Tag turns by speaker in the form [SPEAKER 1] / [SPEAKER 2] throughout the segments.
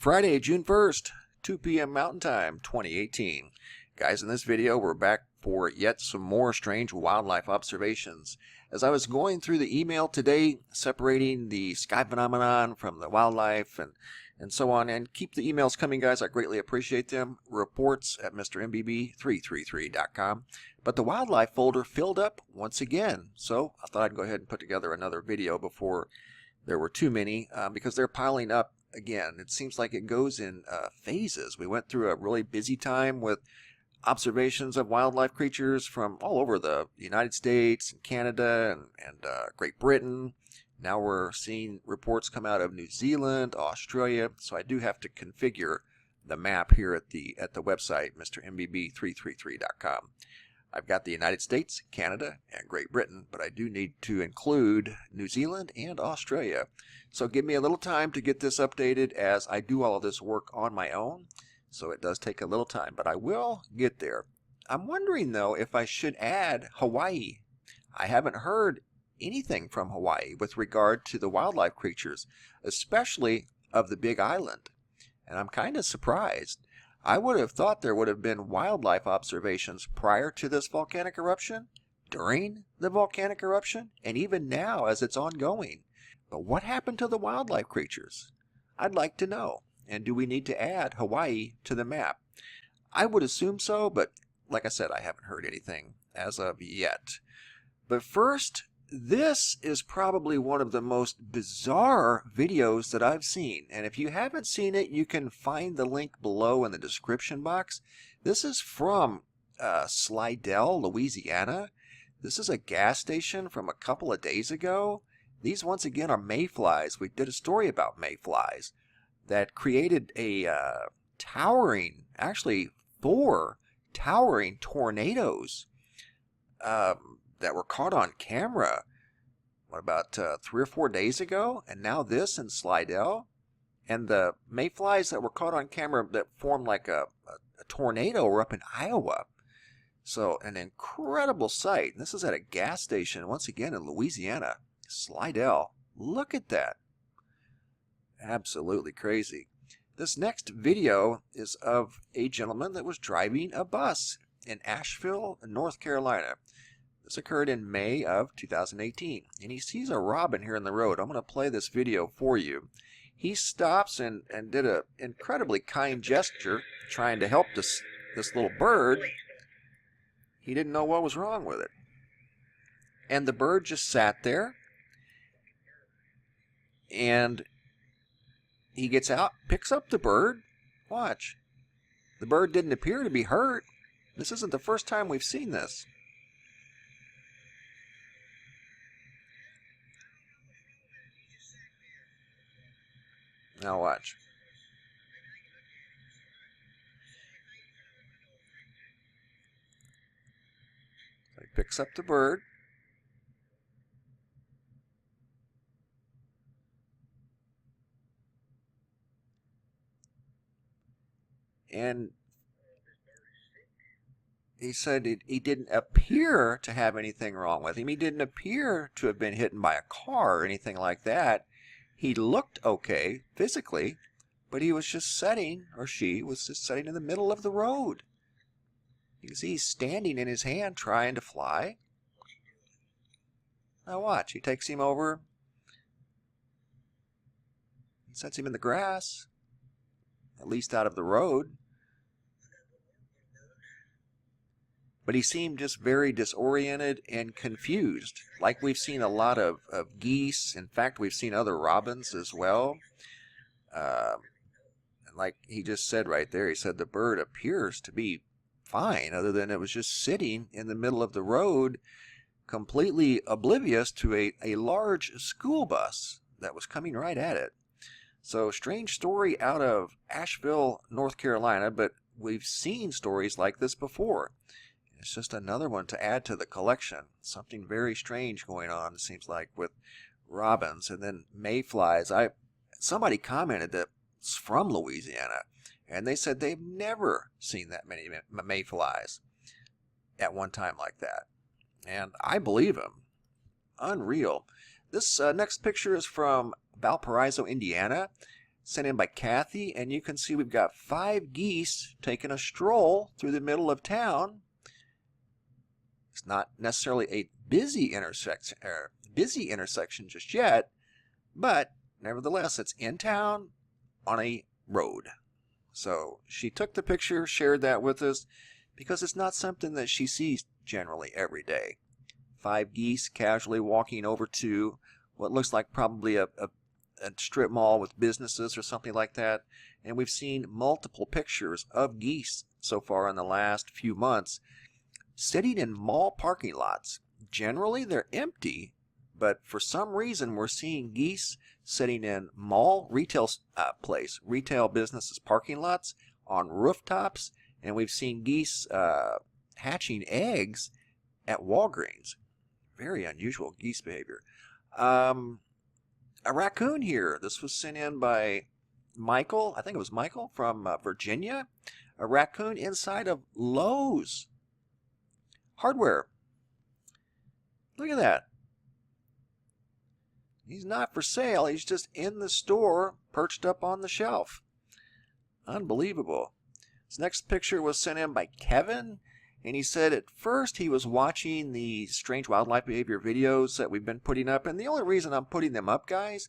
[SPEAKER 1] Friday, June 1st, 2 p.m. Mountain Time, 2018. Guys, in this video, we're back for yet some more strange wildlife observations. As I was going through the email today, separating the sky phenomenon from the wildlife and so on, and keep the emails coming, guys. I greatly appreciate them. Reports at MrMBB333.com. But the wildlife folder filled up once again, so I thought I'd go ahead and put together another video before there were too many, because they're piling up again. It seems like it goes in phases. We went through a really busy time with observations of wildlife creatures from all over the United States and Canada and Great Britain. Now we're seeing reports come out of New Zealand, Australia. So I do have to configure the map here at the website, MrMBB333.com. I've got the United States, Canada, and Great Britain, but I do need to include New Zealand and Australia. So give me a little time to get this updated, as I do all of this work on my own. So it does take a little time, but I will get there. I'm wondering, though, if I should add Hawaii. I haven't heard anything from Hawaii with regard to the wildlife creatures, especially of the Big Island. And I'm kind of surprised. I would have thought there would have been wildlife observations prior to this volcanic eruption, during the volcanic eruption, and even now as it's ongoing. But what happened to the wildlife creatures? I'd like to know. And do we need to add Hawaii to the map? I would assume so, but like I said, I haven't heard anything as of yet. But first, this is probably one of the most bizarre videos that I've seen. And if you haven't seen it, you can find the link below in the description box. This is from Slidell, Louisiana. This is a gas station from a couple of days ago. These, once again, are mayflies. We did a story about mayflies that created a towering, actually 4 towering tornadoes that were caught on camera, what, about 3 or 4 days ago? And now this in Slidell. And the mayflies that were caught on camera that formed like a tornado were up in Iowa. So an incredible sight. And this is at a gas station, once again in Louisiana, Slidell. Look at that. Absolutely crazy. This next video is of a gentleman that was driving a bus in Asheville, North Carolina. This occurred in May of 2018, and he sees a robin here in the road. I'm going to play this video for you. He stops and did an incredibly kind gesture trying to help this little bird. He didn't know what was wrong with it. And the bird just sat there, and he gets out, picks up the bird. Watch. The bird didn't appear to be hurt. This isn't the first time we've seen this. Now watch. So he picks up the bird. And he said he didn't appear to have anything wrong with him. He didn't appear to have been hit by a car or anything like that. He looked okay physically, but he was just sitting, or she was just sitting in the middle of the road. You can see he's standing in his hand trying to fly. Now watch. He takes him over and sets him in the grass, at least out of the road. But he seemed just very disoriented and confused, like we've seen a lot of geese. In fact, we've seen other robins as well. Like he just said right there, he said the bird appears to be fine, other than it was just sitting in the middle of the road, completely oblivious to a large school bus that was coming right at it. So, strange story out of Asheville, North Carolina, but we've seen stories like this before. It's just another one to add to the collection. Something very strange going on, it seems like, with robins. And then mayflies. Somebody commented that it's from Louisiana, and they said they've never seen that many mayflies at one time like that. And I believe them. Unreal. This next picture is from Valparaiso, Indiana. sent in by Kathy, and you can see we've got 5 geese taking a stroll through the middle of town. It's not necessarily a busy intersection just yet, but nevertheless, it's in town on a road. So she took the picture, shared that with us, because it's not something that she sees generally every day. 5 geese casually walking over to what looks like probably a strip mall with businesses or something like that. And we've seen multiple pictures of geese so far in the last few months sitting in mall parking lots. Generally, they're empty, but for some reason, we're seeing geese sitting in mall retail businesses parking lots on rooftops, and we've seen geese hatching eggs at Walgreens. Very unusual geese behavior. A raccoon here. This was sent in by Michael. I think it was Michael from Virginia. A raccoon inside of Lowe's hardware. Look at that. He's not for sale. He's just in the store, perched up on the shelf. Unbelievable. This next picture was sent in by Kevin, and he said at first he was watching the strange wildlife behavior videos that we've been putting up, and the only reason I'm putting them up, guys,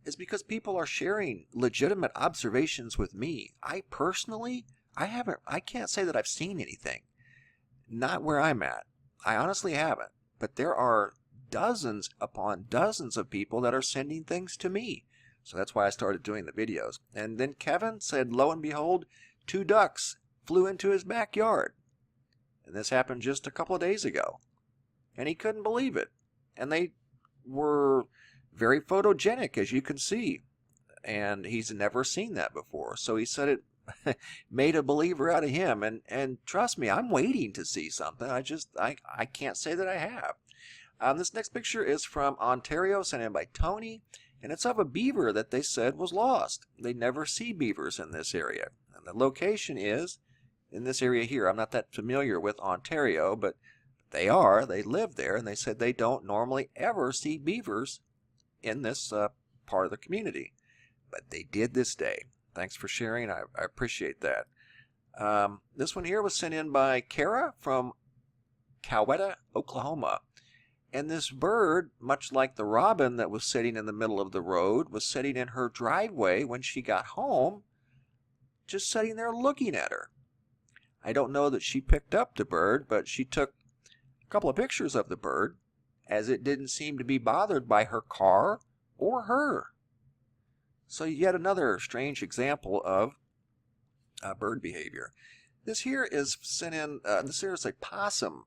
[SPEAKER 1] is because people are sharing legitimate observations with me. I personally, I can't say that I've seen anything. Not where I'm at. I honestly haven't. But there are dozens upon dozens of people that are sending things to me. So that's why I started doing the videos. And then Kevin said, lo and behold, 2 ducks flew into his backyard. And this happened just a couple of days ago. And he couldn't believe it. And they were very photogenic, as you can see. And he's never seen that before. So he said it made a believer out of him. And trust me, I'm waiting to see something. I can't say that I have. This next picture is from Ontario, sent in by Tony. And it's of a beaver that they said was lost. They never see beavers in this area. And the location is in this area here. I'm not that familiar with Ontario, but they live there, and they said they don't normally ever see beavers in this part of the community. But they did this day. Thanks for sharing. I appreciate that. This one here was sent in by Kara from Coweta, Oklahoma. And this bird, much like the robin that was sitting in the middle of the road, was sitting in her driveway when she got home, just sitting there looking at her. I don't know that she picked up the bird, but she took a couple of pictures of the bird, as it didn't seem to be bothered by her car or her. So yet another strange example of bird behavior. This here is sent in, this here is a possum.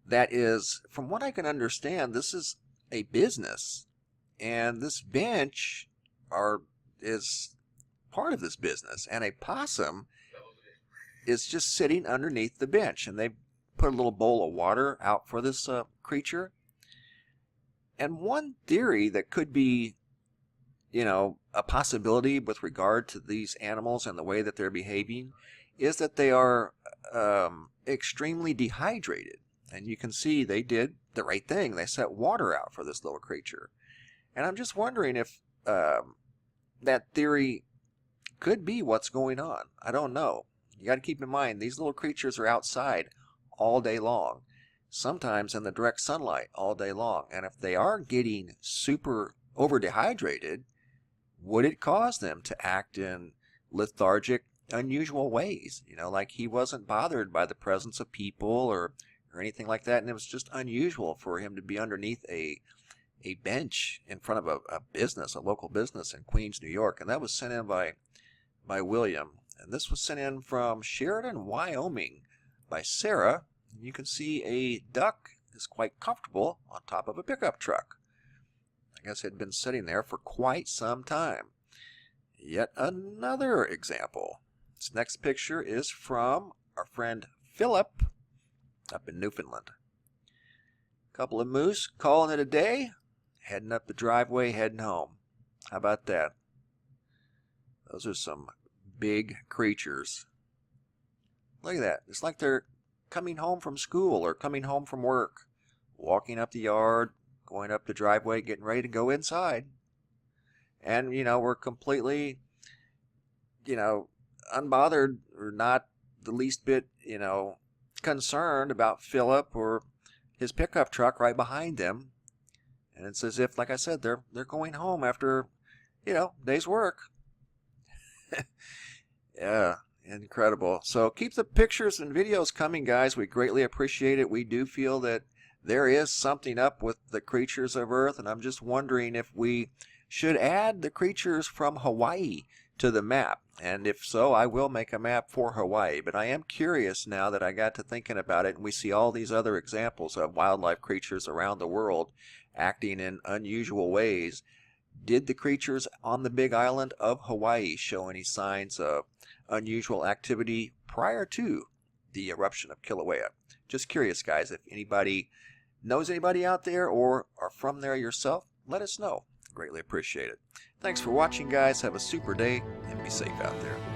[SPEAKER 1] That is, from what I can understand, this is a business, and this bench is part of this business, and a possum is just sitting underneath the bench, and they put a little bowl of water out for this creature. And one theory that could be, a possibility with regard to these animals and the way that they're behaving is that they are extremely dehydrated. And you can see they did the right thing. They set water out for this little creature. And I'm just wondering if that theory could be what's going on. I don't know. You got to keep in mind, these little creatures are outside all day long, sometimes in the direct sunlight all day long. And if they are getting super over-dehydrated, would it cause them to act in lethargic, unusual ways? Like he wasn't bothered by the presence of people or anything like that, and it was just unusual for him to be underneath a bench in front of a business, a local business in Queens, New York. And that was sent in by William. And this was sent in from Sheridan, Wyoming by Sarah. And you can see a duck is quite comfortable on top of a pickup truck. I guess it had been sitting there for quite some time. Yet another example. This next picture is from our friend Philip up in Newfoundland. Couple of moose calling it a day, heading up the driveway, heading home. How about that? Those are some big creatures. Look at that. It's like they're coming home from school or coming home from work, walking up the yard, going up the driveway, getting ready to go inside. and were completely unbothered or not the least bit concerned about Philip or his pickup truck right behind them. And it's as if, like I said, they're going home after day's work. Yeah, incredible. So keep the pictures and videos coming, guys. We greatly appreciate it. We do feel that there is something up with the creatures of Earth, and I'm just wondering if we should add the creatures from Hawaii to the map. And if so, I will make a map for Hawaii. But I am curious now that I got to thinking about it, and we see all these other examples of wildlife creatures around the world acting in unusual ways. Did the creatures on the big island of Hawaii show any signs of unusual activity prior to the eruption of Kilauea? Just curious, guys. If anybody knows anybody out there or are from there yourself, let us know. Greatly appreciate it. Thanks for watching, guys. Have a super day and be safe out there.